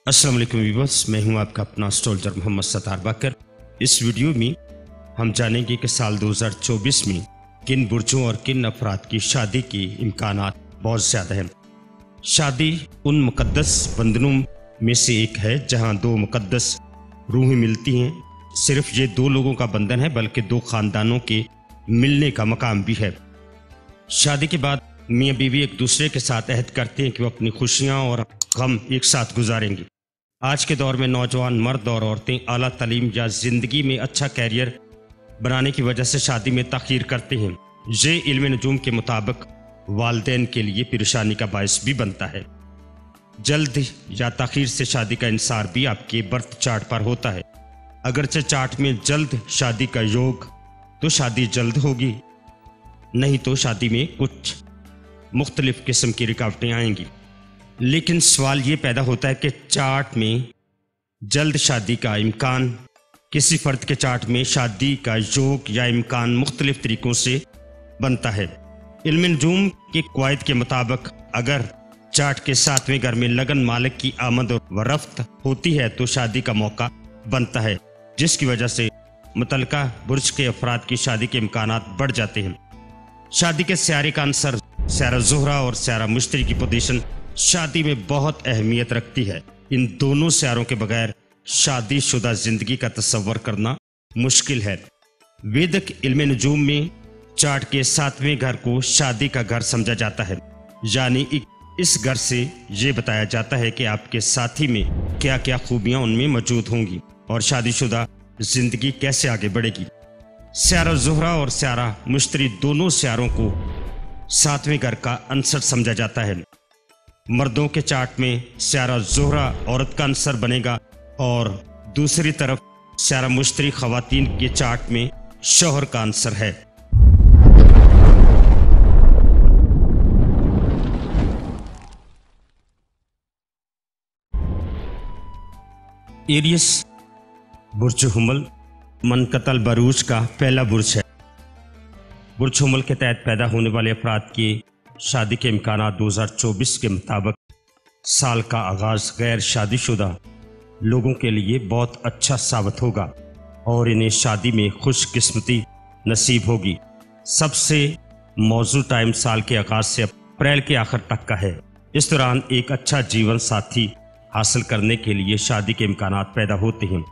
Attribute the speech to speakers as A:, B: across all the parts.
A: अस्सलाम वालेकुम व्यूअर्स, मैं हूं आपका अपना एस्ट्रोलॉजर मोहम्मद सत्तार बाकर। इस वीडियो में हम जानेंगे कि साल 2024 में किन बुर्जों और किन अफराद की शादी के इम्कानात बहुत ज़्यादा हैं। शादी उन मुक़द्दस बंधनों में से एक है जहां दो मुक़द्दस रूहें मिलती हैं। सिर्फ ये दो लोगों का बंधन है बल्कि दो ख़ानदानों के मिलने का मकाम भी है। शादी के बाद मियाँ बीवी एक दूसरे के साथ अहद करते हैं कि वो अपनी खुशियाँ और गम एक साथ गुजारेंगे। आज के दौर में नौजवान मर्द और औरतें आला तालीम या ज़िंदगी में अच्छा कैरियर बनाने की वजह से शादी में ताख़ीर करते हैं। ये इल्म नजूम के मुताबिक वालिदैन के लिए परेशानी का बायस भी बनता है। जल्द या ताख़ीर से शादी का इंसार भी आपके बर्थ चार्ट पर होता है। अगरचे चार्ट में जल्द शादी का योग तो शादी जल्द होगी, नहीं तो शादी में कुछ मुख्तलिफ किस्म की रुकावटें आएंगी। लेकिन सवाल ये पैदा होता है कि चार्ट में जल्द शादी का इम्कान, किसी फ़र्द के चार्ट में शादी का योग या इम्कान मुख्तलिफ तरीक़ों से बनता है। इल्म नजूम के क़वाइद के मुताबिक अगर चार्ट के 7वें घर में लगन मालिक की आमद व रफ्त होती है तो शादी का मौका बनता है, जिसकी वजह से मुतल्लिका बुर्ज के अफराद की शादी के इम्कानात बढ़ जाते हैं। शादी के स्यारे का अंसर स्यारा ज़ोहरा और स्यारा मुश्तरी की पोजीशन शादी में बहुत अहमियत रखती है। इन दोनों स्यारों के बगैर शादीशुदा जिंदगी का तस्वर करना मुश्किल है। वैदिक इल्म नजूम में चार्ट के 7वें घर को शादी का घर समझा जाता है, यानी इस घर से ये बताया जाता है कि आपके साथी में क्या क्या खूबियां उनमें मौजूद होंगी और शादीशुदा जिंदगी कैसे आगे बढ़ेगी। स्यारा ज़ोहरा और स्यारा मुश्तरी दोनों स्यारों को 7वें घर का अंसर समझा जाता है। मर्दों के चार्ट में स्यारा ज़ोहरा औरत का अंसर बनेगा और दूसरी तरफ स्यारा मुश्तरी ख़वातीन के चार्ट में शौहर का अंसर है। एरियस बुर्ज हुमल मनकतल बरूज का पहला बुर्ज है। बुर्ज हुमल के तहत पैदा होने वाले अफराद के शादी के इम्कानात 2024 के मुताबिक साल का आगाज़ गैर शादीशुदा लोगों के लिए बहुत अच्छा साबित होगा और इन्हें शादी में खुशकिस्मती नसीब होगी। सबसे मौजूद टाइम साल के आगाज़ से अप्रैल के आखिर तक का है। इस दौरान एक अच्छा जीवन साथी हासिल करने के लिए शादी के इम्कानात पैदा होते हैं।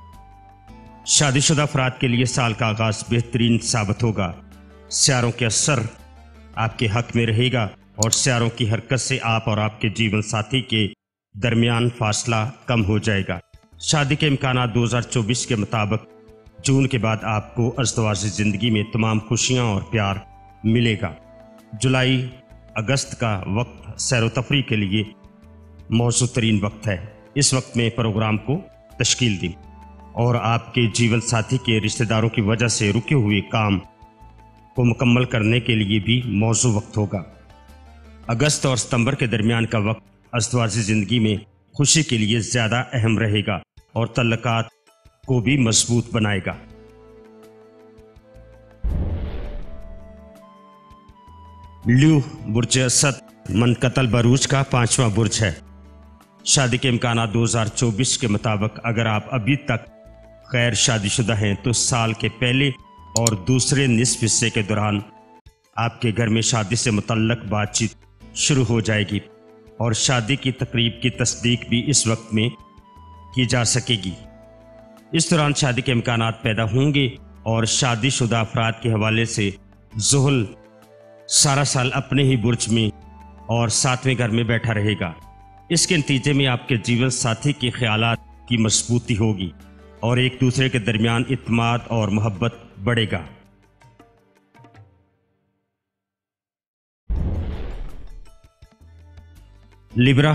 A: शादीशुदा अफराद के लिए साल का आगाज़ बेहतरीन साबित होगा। स्यारों के असर आपके हक में रहेगा और स्यारों की हरकत से आप और आपके जीवन साथी के दरमियान फासला कम हो जाएगा। शादी के इम्कानात 2024 के मुताबिक जून के बाद आपको अज़दवाजी ज़िंदगी में तमाम खुशियाँ और प्यार मिलेगा। जुलाई अगस्त का वक्त सैर व तफरी के लिए मौजूद तरीन वक्त है। इस वक्त में प्रोग्राम को तश्कील दी और आपके जीवन साथी के रिश्तेदारों की वजह से रुके हुए काम को मुकम्मल करने के लिए भी मौजू वक्त होगा। अगस्त और सितंबर के दरमियान का वक्त अज़दवाजी ज़िंदगी में खुशी के लिए ज़्यादा अहम रहेगा और तल्लुकात को भी मजबूत बनाएगा। ल्यू बुर्ज असद मनकतल बरूज का 5वां बुर्ज है। शादी के इम्कानात 2024 के मुताबिक अगर आप अभी तक गैर शादीशुदा हैं तो साल के पहले और दूसरे निस्फ हिस्से के दौरान आपके घर में शादी से मुतल्लक बातचीत शुरू हो जाएगी और शादी की तकरीब की तस्दीक भी इस वक्त में की जा सकेगी। इस दौरान शादी के इम्कानात पैदा होंगे और शादीशुदा अफराद के हवाले से ज़ुहल सारा साल अपने ही बुर्ज में और 7वें घर में बैठा रहेगा। इसके नतीजे में आपके जीवन साथी के ख्यालात की मजबूती होगी और एक दूसरे के दरमियान इत्मीनान और मोहब्बत बढ़ेगा। लिब्रा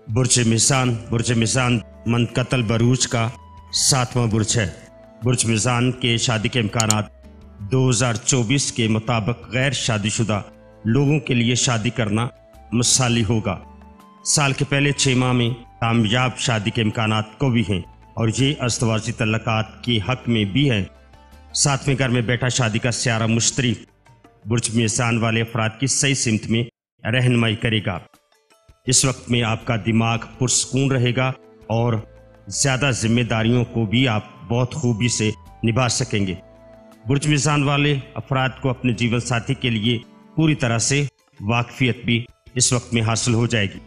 A: बुर्ज मिज़ान मनकतल बरूज का 7वां बुर्ज है। बुर्ज मिज़ान के शादी के इम्कानात 2024 के मुताबिक गैर शादीशुदा लोगों के लिए शादी करना मिसाली होगा। साल के पहले 6 माह में कामयाब शादी के इम्कानात को भी हैं और ये अज़दवाजी तल्लुकात के हक में भी हैं। 7वें घर में बैठा शादी का स्यारा मुश्तरी बुर्ज मिज़ान वाले अफराद की सही सिमत में रहनुमाई करेगा। اس وقت میں آپ کا دماغ پرسکون رہے گا اور زیادہ ذمہ داریوں کو بھی آپ بہت خوبی سے نبھا سکیں گے۔ برج میزان والے افراد کو اپنے جیون ساتھی کے لیے پوری طرح سے واقفیت بھی اس وقت میں حاصل ہو جائے گی۔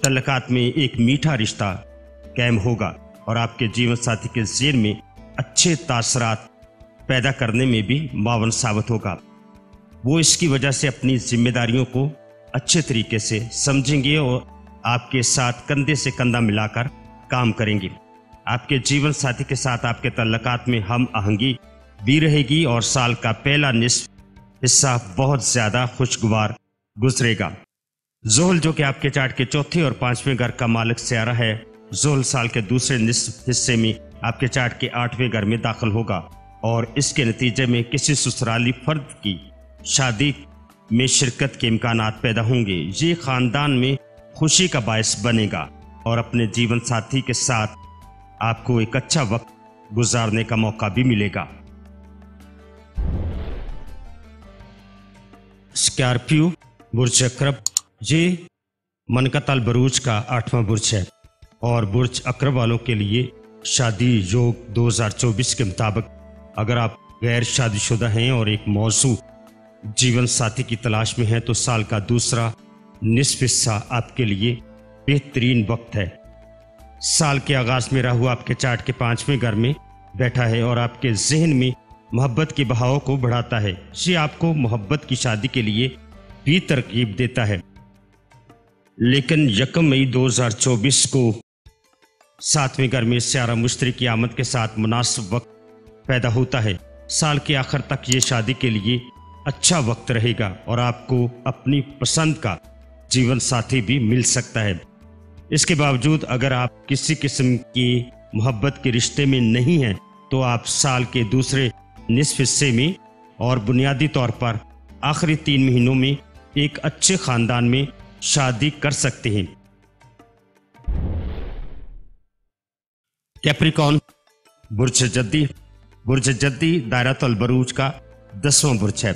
A: تعلقات میں ایک میٹھا رشتہ قائم ہوگا اور آپ کے جیون ساتھی کے ذہن میں اچھے تاثرات پیدا کرنے میں بھی معاون ثابت ہوگا۔ وہ اس کی وجہ سے اپنی ذمہ داریوں کو اچھے طریقے سے سمجھیں گے اور آپ کے ساتھ کندھے سے کندھا ملا کر کام کریں گے۔ آپ کے جیون ساتھی کے ساتھ آپ کے تعلقات میں ہم آہنگی بھی رہے گی اور سال کا پہلا نصف حصہ بہت زیادہ خوشگوار گزرے گا۔ زحل جو کہ آپ کے چارٹ کے چوتھے اور پانچویں گھر کا مالک سیارہ ہے، زحل سال کے دوسرے نصف حصے میں آپ کے چارٹ کے 8ویں گھر میں داخل ہوگا اور اس کے نتیجے میں کسی سسرالی فرد کی شادی میں شرکت کے امکانات پیدا ہوں گے۔ یہ خاندان میں خوشی کا باعث بنے گا اور اپنے جیون ساتھی کے ساتھ آپ کو ایک اچھا وقت گزارنے کا موقع بھی ملے گا۔ اسکارپیو برج عقرب، یہ منقطع البروج کا 8واں برج ہے اور برج عقرب والوں کے لیے شادی یوگ 2024 کے مطابق اگر آپ غیر شادی شدہ ہیں اور ایک موزوں جیون ساتھی کی تلاش میں ہیں تو سال کا دوسرا نصف حصہ آپ کے لیے بہترین وقت ہے۔ سال کے آغاز میں راہو آپ کے چارٹ کے 5ویں گھر میں بیٹھا ہے اور آپ کے ذہن میں محبت کے بہاؤ کو بڑھاتا ہے۔ یہ آپ کو محبت کی شادی کے لیے بھی ترغیب دیتا ہے، لیکن 1 مئی 2024 کو 7ویں گھر میں سیارہ مشتری کی آمد کے ساتھ مناسب وقت پیدا ہوتا ہے۔ سال کے آخر تک یہ شادی کے لیے اچھا وقت رہے گا اور آپ کو اپنی پسند کا جیون ساتھی بھی مل سکتا ہے۔ اس کے باوجود اگر آپ کسی قسم کی محبت کے رشتے میں نہیں ہیں تو آپ سال کے دوسرے نصف حصے میں اور بنیادی طور پر آخری 3 مہینوں میں ایک اچھے خاندان میں شادی کر سکتے ہیں۔ کیپریکون برج جدی دائرۃ البروج کا 10واں برج ہے۔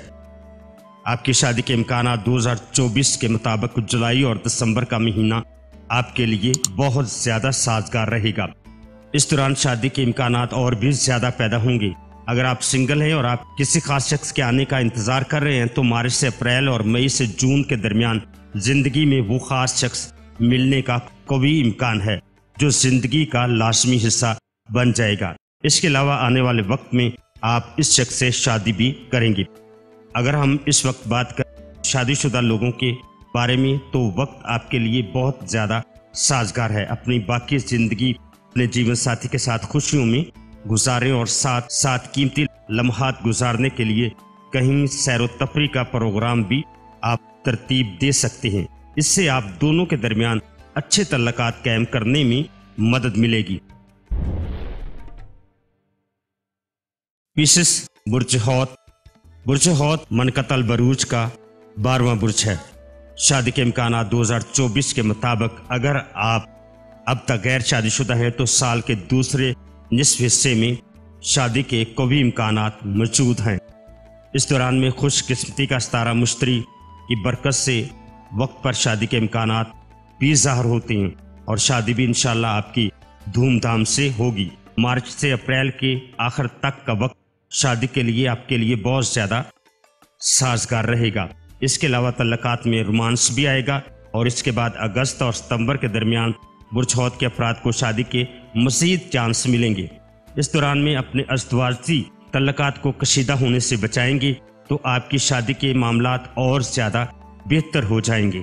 A: آپ کی شادی کے امکانات 2024 کے مطابق جولائی اور دسمبر کا مہینہ آپ کے لیے بہت زیادہ سازگار رہے گا۔ اس دوران شادی کے امکانات اور بھی زیادہ پیدا ہوں گے۔ اگر آپ سنگل ہیں اور آپ کسی خاص شخص کے آنے کا انتظار کر رہے ہیں تو مارچ سے اپریل اور مئی سے جون کے درمیان زندگی میں وہ خاص شخص ملنے کا قوی امکان ہے جو زندگی کا لازمی حصہ بن جائے گا۔ اس کے علاوہ آنے والے وقت میں آپ اس شخص سے شادی بھی کریں گے۔ اگر ہم اس وقت بات کریں شادی شدہ لوگوں کے بارے میں تو وقت آپ کے لیے بہت زیادہ سازگار ہے۔ اپنی باقی زندگی اپنے جیون ساتھی کے ساتھ خوشیوں میں گزاریں اور ساتھ ساتھ قیمتی لمحات گزارنے کے لیے کہیں سیر و تفریح کا پروگرام بھی آپ ترتیب دے سکتے ہیں۔ اس سے آپ دونوں کے درمیان اچھے تعلقات قائم کرنے میں مدد ملے گی۔ پیسس برج حوت منقطع البروج کا 12واں برج ہے۔ شادی کے امکانات 2024 کے مطابق اگر آپ اب تک غیر شادی شدہ ہیں تو سال کے دوسرے نصف حصے میں شادی کے قوی امکانات موجود ہیں۔ اس دوران میں خوش قسمتی کا ستارہ مشتری کی برکت سے وقت پر شادی کے امکانات بھی ظاہر ہوتے ہیں اور شادی بھی انشاءاللہ آپ کی دھوم دھام سے ہوگی۔ مارچ سے اپریل کے آخر تک کا وقت شادی کے لیے بہت زیادہ سازگار رہے گا۔ اس کے علاوہ تعلقات میں رومانس بھی آئے گا اور اس کے بعد اگست اور ستمبر کے درمیان برج حوت کے افراد کو شادی کے مزید چانس ملیں گے۔ اس دوران میں اپنے ازدواجی تعلقات کو کشیدہ ہونے سے بچائیں گے تو آپ کی شادی کے معاملات اور زیادہ بہتر ہو جائیں گے۔